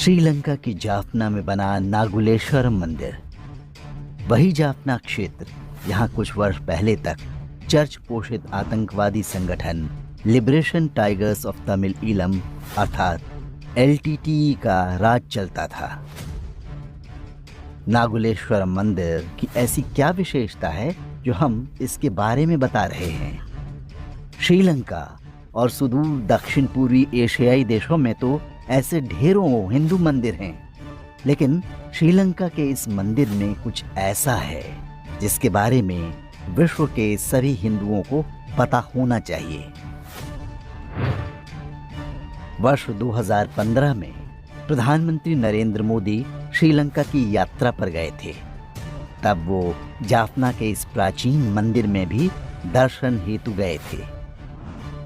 श्रीलंका की जाफना में बना नागुलेश्वरम मंदिर, वही जाफना क्षेत्र यहाँ कुछ वर्ष पहले तक चर्च पोषित आतंकवादी संगठन liberation tigers of Tamil Eelam अर्थात एलटीटीई का राज चलता था। नागुलेश्वरम मंदिर की ऐसी क्या विशेषता है जो हम इसके बारे में बता रहे हैं। श्रीलंका और सुदूर दक्षिण पूर्वी एशियाई देशों में तो ऐसे ढेरों हिंदू मंदिर हैं, लेकिन श्रीलंका के इस मंदिर में कुछ ऐसा है जिसके बारे में विश्व के सभी हिंदुओं को पता होना चाहिए। वर्ष 2015 में प्रधानमंत्री नरेंद्र मोदी श्रीलंका की यात्रा पर गए थे। तब वो जाफना के इस प्राचीन मंदिर में भी दर्शन हेतु गए थे।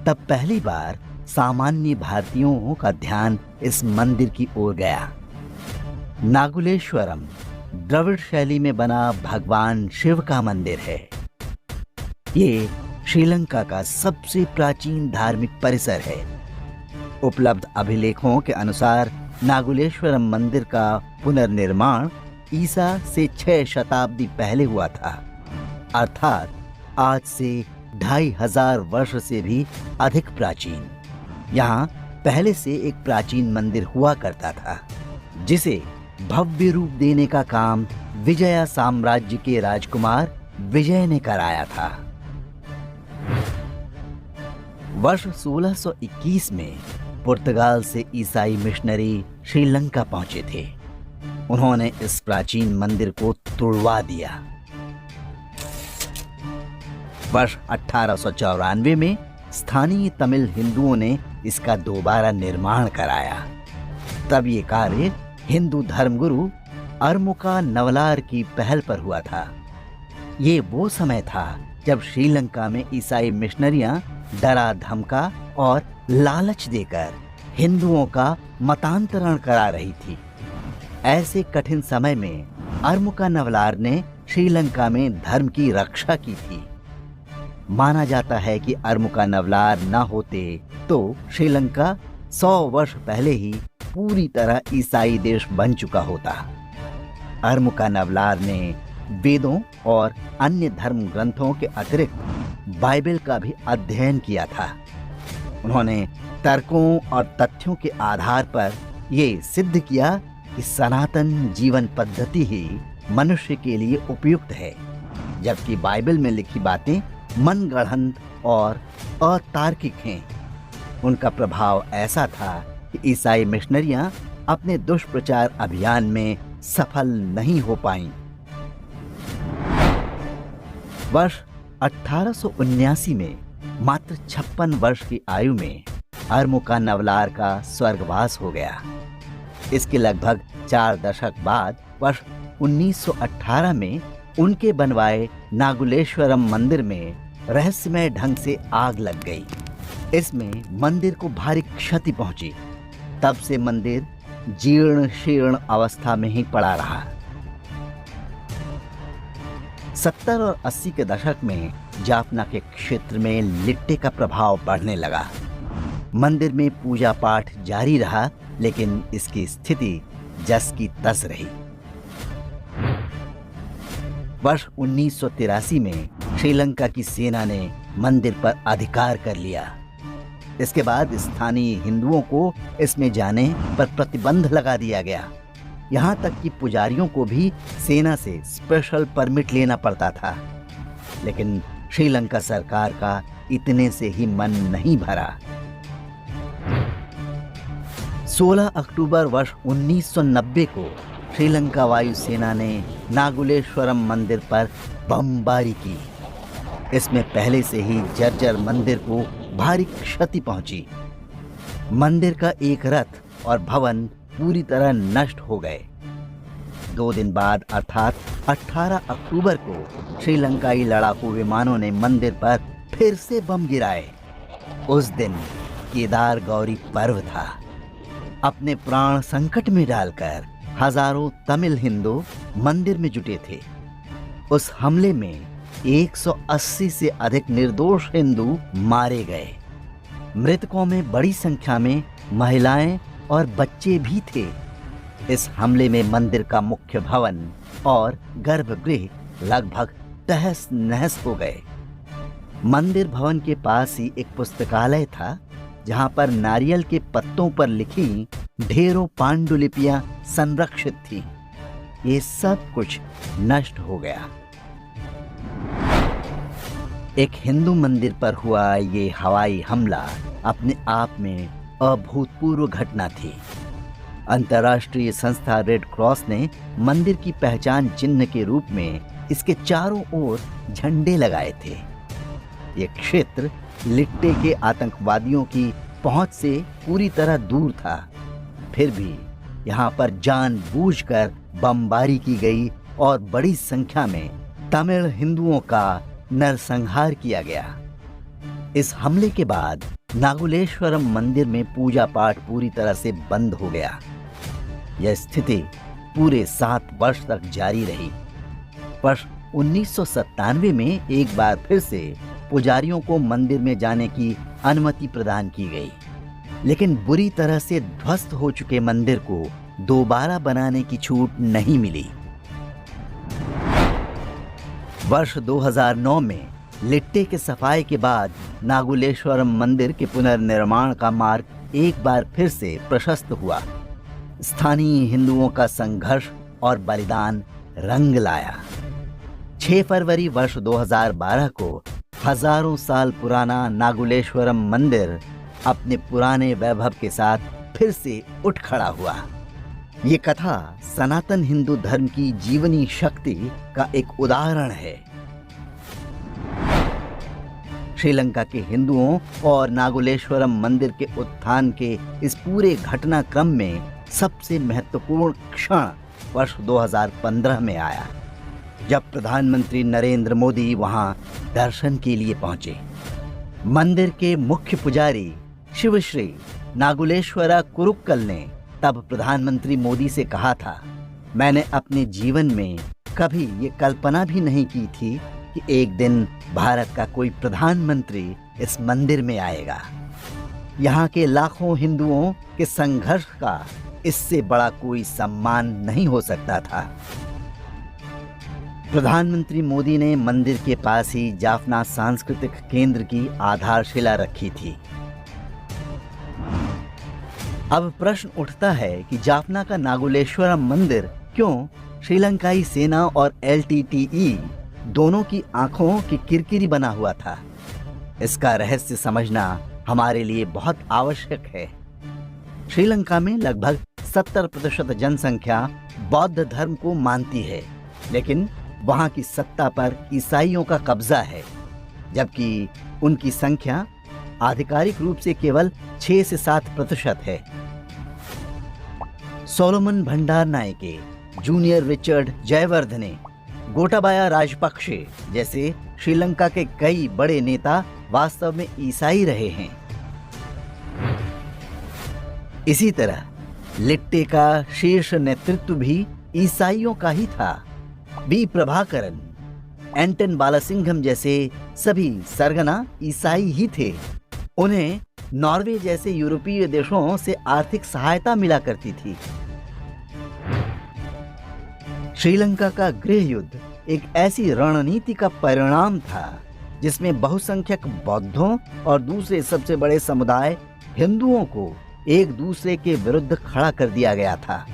तब पहली बार सामान्य भारतीयों का ध्यान इस मंदिर की ओर गया। नागुलेश्वरम द्रविड़ शैली में बना भगवान शिव का मंदिर है। ये श्रीलंका का सबसे प्राचीन धार्मिक परिसर है। उपलब्ध अभिलेखों के अनुसार नागुलेश्वरम मंदिर का पुनर्निर्माण ईसा से 6 शताब्दी पहले हुआ था, अर्थात आज से 2500 वर्ष से भी अधिक प्राचीन। यहाँ पहले से एक प्राचीन मंदिर हुआ करता था, जिसे भव्य रूप देने का काम विजया साम्राज्य के राजकुमार विजय ने कराया था। वर्ष 1621 में पुर्तगाल से ईसाई मिशनरी श्रीलंका पहुंचे थे। उन्होंने इस प्राचीन मंदिर को तुड़वा दिया। वर्ष 1894 में स्थानीय तमिल हिंदुओं ने इसका दोबारा निर्माण कराया। तब ये कार्य हिंदू धर्मगुरु अरमुका नवलार की पहल पर हुआ था। ये वो समय था जब श्रीलंका में ईसाई मिशनरियां डरा धमका और लालच देकर हिंदुओं का मतांतरण करा रही थी। ऐसे कठिन समय में अरमुका नवलार ने श्रीलंका में धर्म की रक्षा की थी। माना जाता है कि अरमुका नवलार न होते तो श्रीलंका 100 वर्ष पहले ही पूरी तरह ईसाई देश बन चुका होता। अरमुका नवलार ने वेदों और अन्य धर्म ग्रंथों के अतिरिक्त बाइबल का भी अध्ययन किया था। उन्होंने तर्कों और तथ्यों के आधार पर ये सिद्ध किया कि सनातन जीवन पद्धति ही मनुष्य के लिए उपयुक्त है, जबकि बाइबल में लिखी बातें मनगढ़ंत और अतार्किक हैं। उनका प्रभाव ऐसा था कि ईसाई मिशनरियां अपने दुष्प्रचार अभियान में सफल नहीं हो पाईं। वर्ष 1879 में मात्र 56 वर्ष की आयु में अरमुका नवलार का स्वर्गवास हो गया। इसके लगभग 4 दशक बाद वर्ष 1918 में उनके बनवाए नागुलेश्वरम मंदिर में रहस्यमय ढंग से आग लग गई। इसमें मंदिर को भारी क्षति पहुंची। तब से मंदिर जीर्ण शीर्ण अवस्था में ही पड़ा रहा। 70 और 80 के दशक में जाफना के क्षेत्र में लिट्टे का प्रभाव बढ़ने लगा। मंदिर में पूजा पाठ जारी रहा, लेकिन इसकी स्थिति जस की तस रही। वर्ष 1983 में श्रीलंका की सेना ने मंदिर पर अधिकार कर लिया। इसके बाद स्थानीय हिंदुओं को इसमें जाने पर प्रतिबंध लगा दिया गया। यहाँ तक कि पुजारियों को भी सेना से स्पेशल परमिट लेना पड़ता था। लेकिन श्रीलंका सरकार का इतने से ही मन नहीं भरा। 16 अक्टूबर वर्ष 1990 को श्रीलंका वायुसेना ने नागुलेश्वरम मंदिर पर बमबारी की। इसमें पहले से ही जर्जर मंदिर को भारी क्षति पहुंची। मंदिर का एक रथ और भवन पूरी तरह नष्ट हो गए। 2 दिन बाद अर्थात 18 अक्टूबर को श्रीलंकाई लड़ाकू विमानों ने मंदिर पर फिर से बम गिराए। उस दिन केदार गौरी पर्व था। अपने प्राण संकट में डालकर हजारों तमिल हिंदू मंदिर में जुटे थे। उस हमले में 180 से अधिक निर्दोष हिंदू मारे गए। मृतकों में बड़ी संख्या में महिलाएं और बच्चे भी थे। इस हमले में मंदिर का मुख्य भवन और गर्भगृह लगभग तहस नहस हो गए। मंदिर भवन के पास ही एक पुस्तकालय था जहां पर नारियल के पत्तों पर लिखी ढेरों पांडुलिपियां संरक्षित थी। ये सब कुछ नष्ट हो गया। एक हिंदू मंदिर पर हुआ ये हवाई हमला अपने आप में अभूतपूर्व घटना थी। अंतर्राष्ट्रीय संस्था रेड क्रॉस ने मंदिर की पहचान चिन्ह के रूप में इसके चारों ओर झंडे लगाए थे। ये क्षेत्र लिट्टे के आतंकवादियों की पहुंच से पूरी तरह दूर था, फिर भी यहाँ पर जानबूझकर बमबारी की गई और बड़ी संख्या में तमिल हिंदुओं का नरसंहार किया गया। इस हमले के बाद नागुलेश्वरम मंदिर में पूजा पाठ पूरी तरह से बंद हो गया। यह स्थिति पूरे 7 वर्ष तक जारी रही। वर्ष 1997 में एक बार फिर से पुजारियों को मंदिर में जाने की अनुमति प्रदान की गई, लेकिन बुरी तरह से ध्वस्त हो चुके मंदिर को दोबारा बनाने की छूट नहीं मिली। वर्ष 2009 में लिट्टे के सफाई के बाद नागुलेश्वरम मंदिर के पुनर्निर्माण का मार्ग एक बार फिर से प्रशस्त हुआ। स्थानीय हिंदुओं का संघर्ष और बलिदान रंग लाया। 6 फरवरी वर्ष 2012 को हजारों साल पुराना नागुलेश्वरम मंदिर अपने पुराने वैभव के साथ फिर से उठ खड़ा हुआ। ये कथा सनातन हिंदू धर्म की जीवनी शक्ति का एक उदाहरण है। श्रीलंका के हिंदुओं और नागुलेश्वरम मंदिर के उत्थान के इस पूरे घटनाक्रम में सबसे महत्वपूर्ण क्षण वर्ष 2015 में आया, जब प्रधानमंत्री नरेंद्र मोदी वहां दर्शन के लिए पहुंचे। मंदिर के मुख्य पुजारी शिवश्री नागुलेश्वरा कुरुक्कल ने तब प्रधानमंत्री मोदी से कहा था, मैंने अपने जीवन में कभी ये कल्पना भी नहीं की थी कि एक दिन भारत का कोई प्रधानमंत्री इस मंदिर में आएगा। यहाँ के लाखों हिंदुओं के संघर्ष का इससे बड़ा कोई सम्मान नहीं हो सकता था। प्रधानमंत्री मोदी ने मंदिर के पास ही जाफना सांस्कृतिक केंद्र की आधारशिला रखी थी। अब प्रश्न उठता है कि जाफना का नागुलेश्वरम मंदिर क्यों श्रीलंकाई सेना और LTTE दोनों की आंखों की किरकिरी बना हुआ था? इसका रहस्य समझना हमारे लिए बहुत आवश्यक है। श्रीलंका में लगभग 70% जनसंख्या बौद्ध धर्म को मानती है, लेकिन वहां की सत्ता पर ईसाइयों का कब्जा है, जबकि उनकी संख्या आधिकारिक रूप से केवल 6 से 7% है। सोलोमन भंडार Nike, junior Richard Jayewardene, Gotabaya Rajapaksa जैसे श्रीलंका के कई बड़े नेता वास्तव में ईसाई रहे हैं। इसी तरह लिट्टे का शीर्ष नेतृत्व भी ईसाइयों का ही था। बी प्रभाकरन, एंटन बालासिंघम जैसे सभी सरगना ईसाई ही थे। उन्हें नॉर्वे जैसे यूरोपीय देशों से आर्थिक सहायता मिला करती थी। श्रीलंका का गृह युद्ध एक ऐसी रणनीति का परिणाम था जिसमें बहुसंख्यक बौद्धों और दूसरे सबसे बड़े समुदाय हिंदुओं को एक दूसरे के विरुद्ध खड़ा कर दिया गया था।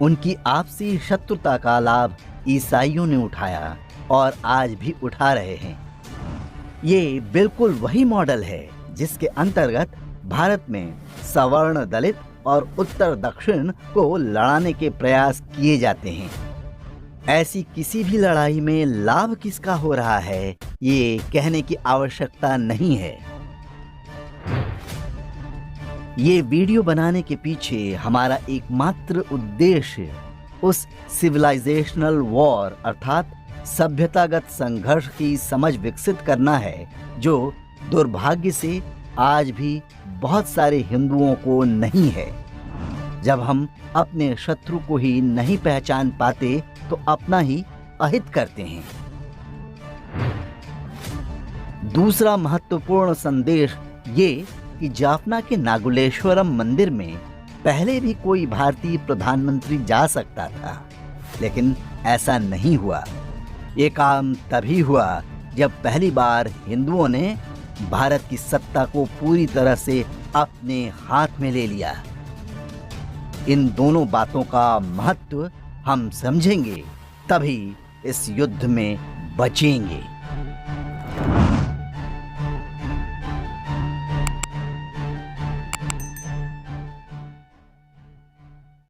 उनकी आपसी शत्रुता का लाभ ईसाइयों ने उठाया और आज भी उठा रहे हैं। ये बिल्कुल वही मॉडल है जिसके अंतर्गत भारत में सवर्ण दलित और उत्तर दक्षिण को लड़ाने के प्रयास किए जाते हैं। ऐसी किसी भी लड़ाई में लाभ किसका हो रहा है, ये कहने की आवश्यकता नहीं है। ये वीडियो बनाने के पीछे हमारा एकमात्र उद्देश्य उस सिविलाइजेशनल वॉर अर्थात सभ्यतागत संघर्ष की समझ विकसित करना है जो दुर्भाग्य से आज भी बहुत सारे हिंदुओं को नहीं है। जब हम अपने शत्रु को ही नहीं पहचान पाते तो अपना ही अहित करते हैं। दूसरा महत्वपूर्ण संदेश ये कि जाफना के नागुलेश्वरम मंदिर में पहले भी कोई भारतीय प्रधानमंत्री जा सकता था, लेकिन ऐसा नहीं हुआ। ये काम तभी हुआ जब पहली बार हिंदुओं ने भारत की सत्ता को पूरी तरह से अपने हाथ में ले लिया। इन दोनों बातों का महत्व हम समझेंगे, तभी इस युद्ध में बचेंगे।